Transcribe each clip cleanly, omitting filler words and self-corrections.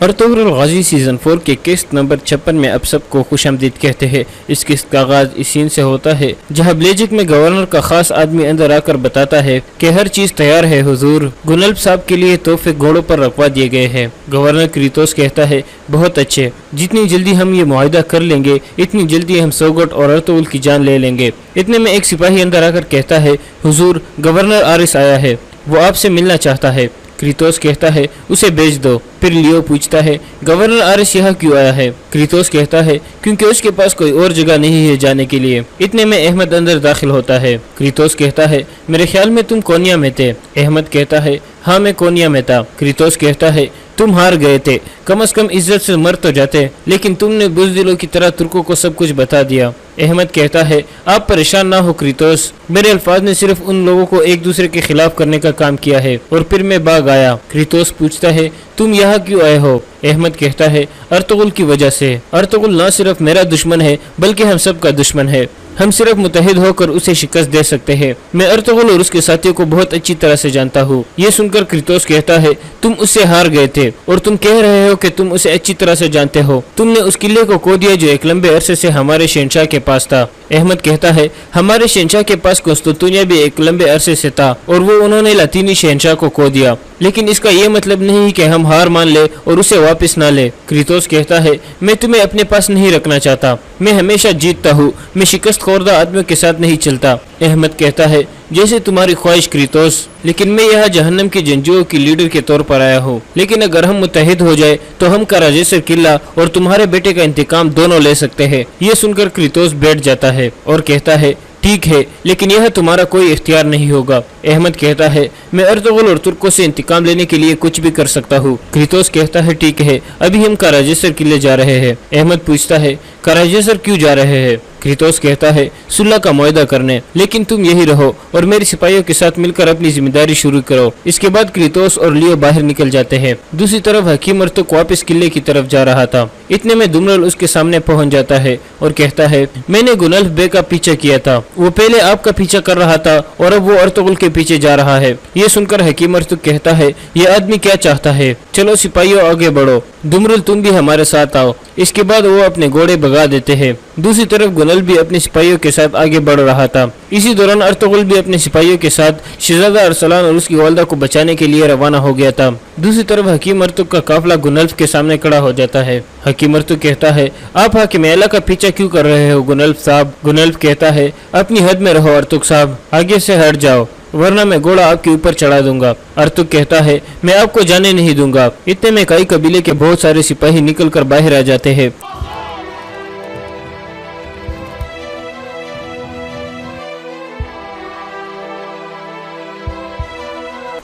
Ertugrul Ghazi season 4 کے قسط number 56 میں اب سب کو خوش آمدید کہتے ہیں۔ اس قسط کا آغاز اس سین سے ہوتا ہے جہاں بلیجک میں گورنر کا خاص آدمی اندر آ کر بتاتا ہے کہ ہر چیز تیار ہے حضور، گنلف صاحب کے لیے تحفے گھوڑوں پر رکھوا دیے گئے ہیں۔ گورنر کریتوس کہتا ہے بہت اچھے، جتنی جلدی ہم یہ معاہدہ کر لیں گے اتنی جلدی ہم سوگٹ اور ارطغرل کی جان لے لیں گے۔ اتنے میں ایک سپاہی اندر آ کر کہتا ہے حضور گورنر آرس آیا ہے، وہ آپ سے ملنا چاہتا ہے۔ کریتوس کہتا ہے اسے بھیج دو۔ پھر لیو پوچھتا ہے گورنر آرس یہاں کیوں آیا ہے؟ کریتوس کہتا ہے کیونکہ اس کے پاس کوئی اور جگہ نہیں ہے جانے کے لیے۔ اتنے میں احمد اندر داخل ہوتا ہے۔ کریتوس کہتا ہے میرے خیال میں تم کونیا میں تھے۔ احمد کہتا ہے ہاں میں کونیا میں تھا۔ کریتوس کہتا ہے تم ہار گئے تھے، کم از کم عزت سے مر تو جاتے، لیکن تم نے بزدلوں کی طرح ترکوں کو سب کچھ بتا دیا۔ احمد کہتا ہے آپ پریشان نہ ہو کریتوس، میرے الفاظ نے صرف ان لوگوں کو ایک دوسرے کے خلاف کرنے کا کام کیا ہے اور پھر میں بھاگ آیا۔ کریتوس پوچھتا ہے تم یہاں کیوں آئے ہو؟ احمد کہتا ہے ارطغرل کی وجہ سے۔ ارطغرل نہ صرف میرا دشمن ہے بلکہ ہم سب کا دشمن ہے، ہم صرف متحد ہو کر اسے شکست دے سکتے ہیں۔ میں ارطغرل اور اس کے ساتھیوں کو بہت اچھی طرح سے جانتا ہوں۔ یہ سن کر کریتوس کہتا ہے تم اس سے ہار گئے تھے اور تم کہہ رہے ہو کہ تم اسے اچھی طرح سے جانتے ہو، تم نے اس قلعے کو کھو دیا جو ایک لمبے عرصے سے ہمارے شہنشاہ کے پاس تھا۔ احمد کہتا ہے ہمارے شہنشاہ کے پاس قسطنطنیہ بھی ایک لمبے عرصے سے تھا اور وہ انہوں نے لاطینی شہنشاہ کو کھو دیا، لیکن اس کا یہ مطلب نہیں کہ ہم ہار مان لے اور اسے واپس نہ لے۔ کریتوس کہتا ہے میں تمہیں اپنے پاس نہیں رکھنا چاہتا، میں ہمیشہ جیتتا ہوں، میں شکست خوردہ آدمیوں کے ساتھ نہیں چلتا۔ احمد کہتا ہے جیسے تمہاری خواہش کریتوس، لیکن میں یہاں جہنم کے جنگجوؤں کی لیڈر کے طور پر آیا ہوں، لیکن اگر ہم متحد ہو جائے تو ہم کراجیسر قلعہ اور تمہارے بیٹے کا انتقام دونوں لے سکتے ہیں۔ یہ سن کر کریتوس بیٹھ جاتا ہے اور کہتا ہے ٹھیک ہے، لیکن یہ تمہارا کوئی اختیار نہیں ہوگا۔ احمد کہتا ہے میں ارطغرل اور ترکوں سے انتقام لینے کے لیے کچھ بھی کر سکتا ہوں۔ کریتوس کہتا ہے ٹھیک ہے، ابھی ہم کراجیسر قلعے جا رہے ہیں۔ احمد پوچھتا ہے کراجیسر کیوں جا رہے ہیں؟ کریتوس کہتا ہے صلح کا معاہدہ کرنے، لیکن تم یہی رہو اور میری سپاہیوں کے ساتھ مل کر اپنی ذمہ داری شروع کرو۔ اس کے بعد کریتوس اور لیو باہر نکل جاتے ہیں۔ دوسری طرف حکیم ارطغرل واپس قلعے کی طرف جا رہا تھا۔ اتنے میں دمرل اس کے سامنے پہنچ جاتا ہے اور کہتا ہے میں نے گنلف بے کا پیچھا کیا تھا، وہ پہلے آپ کا پیچھا کر رہا تھا اور اب وہ ارطغرل کے پیچھے جا رہا ہے۔ یہ سن کر حکیم ارطغرل کہتا ہے یہ آدمی کیا چاہتا ہے؟ چلو سپاہیوں آگے بڑھو، دمرل تم بھی ہمارے ساتھ آؤ۔ اس کے بعد وہ اپنے گھوڑے بھگا دیتے ہیں۔ دوسری طرف گنل بھی اپنے سپاہیوں کے ساتھ آگے بڑھ رہا تھا۔ اسی دوران ارطغرل بھی اپنے سپاہیوں کے ساتھ شہزادہ ارسلان اور اس کی والدہ کو بچانے کے لیے روانہ ہو گیا تھا۔ دوسری طرف حکیم ارطغرل کا قافلہ گنلف کے سامنے کھڑا ہو جاتا ہے۔ حکیم ارطغرل کہتا ہے آپ حاکم اعلیٰ کا پیچھا کیوں کر رہے ہو گنلف صاحب؟ گنلف کہتا ہے اپنی حد میں رہو ارطغرل صاحب، آگے سے ہٹ جاؤ ورنہ میں گھوڑا آپ کے اوپر چڑھا دوں گا۔ ارطغرل کہتا ہے میں آپ کو جانے نہیں دوں گا۔ اتنے میں کئی قبیلے کے بہت سارے سپاہی نکل کر باہر آ جاتے ہیں۔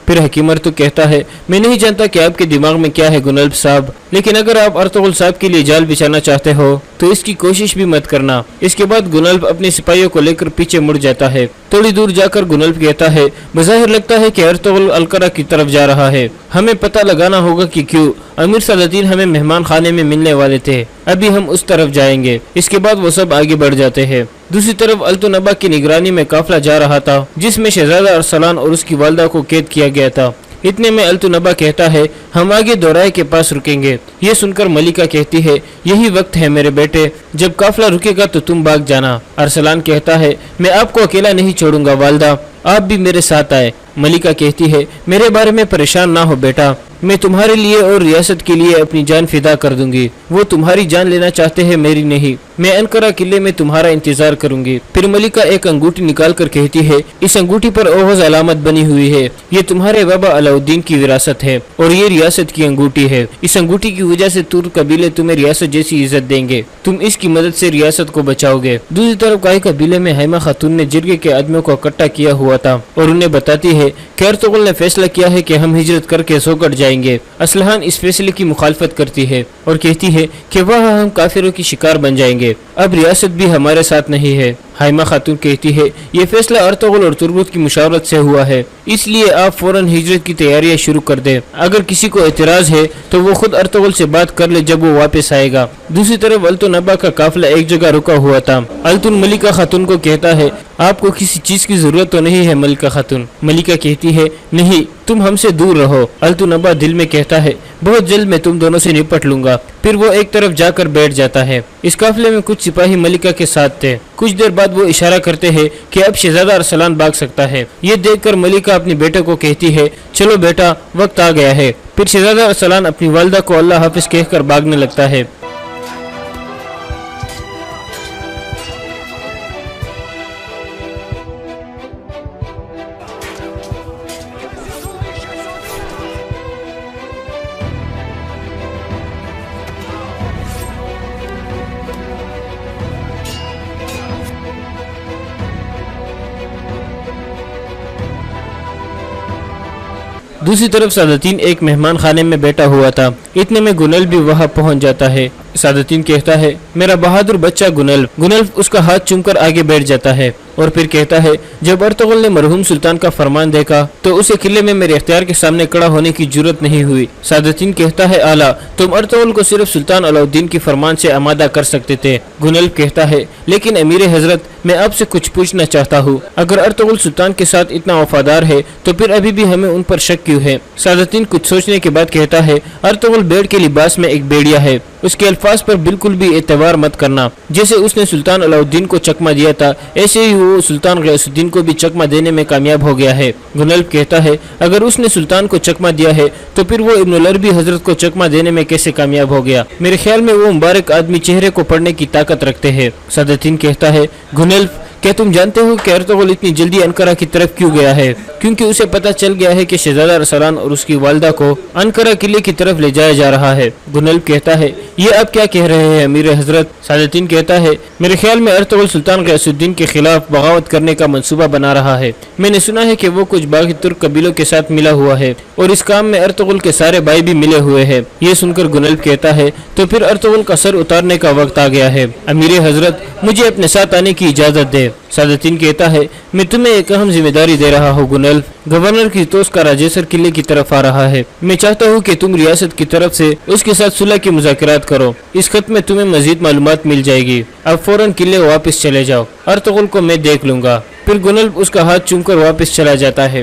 پھر حکیم ارطغرل کہتا ہے میں نہیں جانتا کہ آپ کے دماغ میں کیا ہے گنلف صاحب، لیکن اگر آپ ارطغرل صاحب کے لیے جال بچھانا چاہتے ہو تو اس کی کوشش بھی مت کرنا۔ اس کے بعد گنلف اپنے سپاہیوں کو لے کر پیچھے مڑ جاتا ہے۔ تھوڑی دور جا کر گنلف کہتا ہے بظاہر لگتا ہے کہ ارطغرل القرہ کی طرف جا رہا ہے، ہمیں پتہ لگانا ہوگا کہ کیوں۔ امیر سلاطین ہمیں مہمان خانے میں ملنے والے تھے، ابھی ہم اس طرف جائیں گے۔ اس کے بعد وہ سب آگے بڑھ جاتے ہیں۔ دوسری طرف التنبا کی نگرانی میں قافلہ جا رہا تھا جس میں شہزادہ ارسلان اور اس کی والدہ کو قید کیا گیا تھا۔ اتنے میں التنبا کہتا ہے ہم آگے دورائے کے پاس رکیں گے۔ یہ سن کر ملکہ کہتی ہے یہی وقت ہے میرے بیٹے، جب قافلہ رکے گا تو تم بھاگ جانا۔ ارسلان کہتا ہے میں آپ کو اکیلا نہیں چھوڑوں گا والدہ، آپ بھی میرے ساتھ آئے۔ ملکہ کہتی ہے میرے بارے میں پریشان نہ ہو بیٹا، میں تمہارے لیے اور ریاست کے لیے اپنی جان فدا کر دوں گی۔ وہ تمہاری جان لینا چاہتے ہیں میری نہیں، میں انقرہ قلعے میں تمہارا انتظار کروں گی۔ پھر ملکہ ایک انگوٹھی نکال کر کہتی ہے اس انگوٹھی پر اوہز علامت بنی ہوئی ہے، یہ تمہارے بابا علاؤالدین کی وراثت ہے اور یہ ریاست کی انگوٹھی ہے۔ اس انگوٹھی کی وجہ سے ترک قبیلے تمہیں ریاست جیسی عزت دیں گے، تم اس کی مدد سے ریاست کو بچاؤ گے۔ دوسری طرف کئی قبیلے میں حیمہ خاتون نے جرگے کے آدمیوں کو اکٹھا کیا ہوا تھا اور انہیں بتاتی ہے کہ ارطغرل نے فیصلہ کیا ہے کہ ہم ہجرت کر کے سوگٹ جائیں گے۔ اسلحان اس فیصلے کی مخالفت کرتی ہے اور کہتی ہے کہ وہاں ہم کافروں کی شکار بن جائیں گے، اب ریاست بھی ہمارے ساتھ نہیں ہے۔ حیمہ خاتون کہتی ہے یہ فیصلہ ارطغرل اور تربت کی مشاورت سے ہوا ہے، اس لیے آپ فوراً ہجرت کی تیاریاں شروع کر دیں۔ اگر کسی کو اعتراض ہے تو وہ خود ارطغرل سے بات کر لے جب وہ واپس آئے گا۔ دوسری طرف التنبا کا قافلہ ایک جگہ رکا ہوا تھا۔ التن ملکہ خاتون کو کہتا ہے آپ کو کسی چیز کی ضرورت تو نہیں ہے ملکہ خاتون؟ ملکہ کہتی ہے نہیں، تم ہم سے دور رہو۔ التونبا دل میں کہتا ہے بہت جلد میں تم دونوں سے نپٹ لوں گا۔ پھر وہ ایک طرف جا کر بیٹھ جاتا ہے۔ اس قافلے میں کچھ سپاہی ملکہ کے ساتھ تھے۔ کچھ دیر بعد وہ اشارہ کرتے ہیں کہ اب شہزادہ ارسلان بھاگ سکتا ہے۔ یہ دیکھ کر ملکہ اپنے بیٹے کو کہتی ہے چلو بیٹا، وقت آ گیا ہے۔ پھر شہزادہ ارسلان اپنی والدہ کو اللہ حافظ کہہ کر بھاگنے لگتا ہے۔ دوسری طرف سعادتین ایک مہمان خانے میں بیٹھا ہوا تھا۔ اتنے میں گنل بھی وہاں پہنچ جاتا ہے۔ سعادتین کہتا ہے میرا بہادر بچہ گنل۔ گنل اس کا ہاتھ چوم کر آگے بیٹھ جاتا ہے اور پھر کہتا ہے جب ارطغرل نے مرحوم سلطان کا فرمان دیکھا تو اسے قلعے میں میرے اختیار کے سامنے کھڑا ہونے کی جرت نہیں ہوئی۔ سعادتین کہتا ہے اعلیٰ، تم ارطغرل کو صرف سلطان علاؤالدین کی فرمان سے آمادہ کر سکتے تھے۔ گنل کہتا ہے لیکن امیر حضرت، میں آپ سے کچھ پوچھنا چاہتا ہوں، اگر ارطغرل سلطان کے ساتھ اتنا وفادار ہے تو پھر ابھی بھی ہمیں ان پر شک کیوں ہے؟ سعادتین کچھ سوچنے کے بعد کہتا ہے ارطغرل بیڑ کے لباس میں ایک بیڑیا ہے، اس کے الفاظ پر بالکل بھی اعتبار مت کرنا۔ جیسے اس نے سلطان علاؤالدین کو چکمہ دیا تھا ایسے ہی وہ سلطان غیاث الدین کو بھی چکمہ دینے میں کامیاب ہو گیا ہے۔ گنل کہتا ہے اگر اس نے سلطان کو چکمہ دیا ہے تو پھر وہ ابن العربی حضرت کو چکمہ دینے میں کیسے کامیاب ہو گیا؟ میرے خیال میں وہ مبارک آدمی چہرے کو پڑھنے کی طاقت رکھتے ہیں۔ سعادتین کہتا ہے گنل، کیا تم جانتے ہو کہ ارطغرل اتنی جلدی انقرہ کی طرف کیوں گیا ہے؟ کیونکہ اسے پتہ چل گیا ہے کہ شہزادہ ارسلان اور اس کی والدہ کو انقرہ قلعے کی طرف لے جایا جا رہا ہے۔ گنل کہتا ہے یہ آپ کیا کہہ رہے ہیں امیر حضرت؟ سعادتین کہتا ہے میرے خیال میں ارطغرل سلطان غیاث الدین کے خلاف بغاوت کرنے کا منصوبہ بنا رہا ہے۔ میں نے سنا ہے کہ وہ کچھ باغی ترک قبیلوں کے ساتھ ملا ہوا ہے اور اس کام میں ارطغرل کے سارے بھائی بھی ملے ہوئے ہیں۔ یہ سن کر گنل کہتا ہے تو پھر ارطغرل کا سر اتارنے کا وقت آ گیا ہے۔ امیر حضرت، مجھے اپنے ساتھ آنے کی اجازت دے۔ سعادتین کہتا ہے میں تمہیں ایک اہم ذمہ داری دے رہا ہوں گنل۔ گورنر کی توس کا راجیسر قلعے کی طرف آ رہا ہے۔ میں چاہتا ہوں کہ تم ریاست کی طرف سے اس کے ساتھ صلح کے مذاکرات کرو۔ اس خط میں تمہیں مزید معلومات مل جائے گی۔ اب فوراً قلعے واپس چلے جاؤ، ارطغرل کو میں دیکھ لوں گا۔ پھر گنل اس کا ہاتھ چوم کر واپس چلا جاتا ہے۔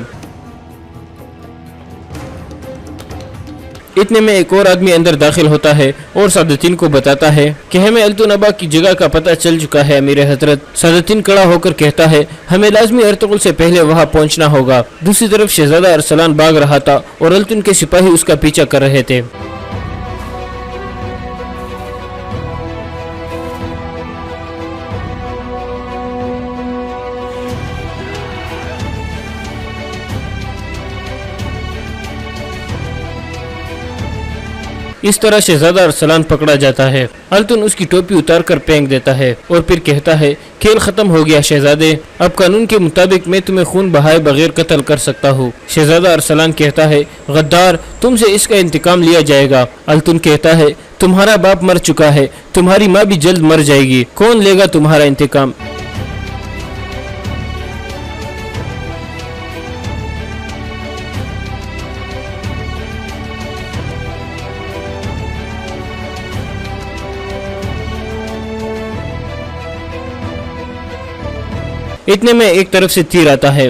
اتنے میں ایک اور آدمی اندر داخل ہوتا ہے اور سعادتین کو بتاتا ہے کہ ہمیں التونبا کی جگہ کا پتہ چل چکا ہے امیر حضرت۔ سعادتین کھڑا ہو کر کہتا ہے ہمیں لازمی ارطغرل سے پہلے وہاں پہنچنا ہوگا۔ دوسری طرف شہزادہ ارسلان بھاگ رہا تھا اور التون کے سپاہی اس کا پیچھا کر رہے تھے۔ اس طرح شہزادہ ارسلان پکڑا جاتا ہے۔ التون اس کی ٹوپی اتار کر پھینک دیتا ہے اور پھر کہتا ہے کھیل ختم ہو گیا شہزادے، اب قانون کے مطابق میں تمہیں خون بہائے بغیر قتل کر سکتا ہوں۔ شہزادہ ارسلان کہتا ہے غدار، تم سے اس کا انتقام لیا جائے گا۔ التون کہتا ہے تمہارا باپ مر چکا ہے، تمہاری ماں بھی جلد مر جائے گی، کون لے گا تمہارا انتقام؟ اتنے میں ایک طرف سے تیر آتا ہے۔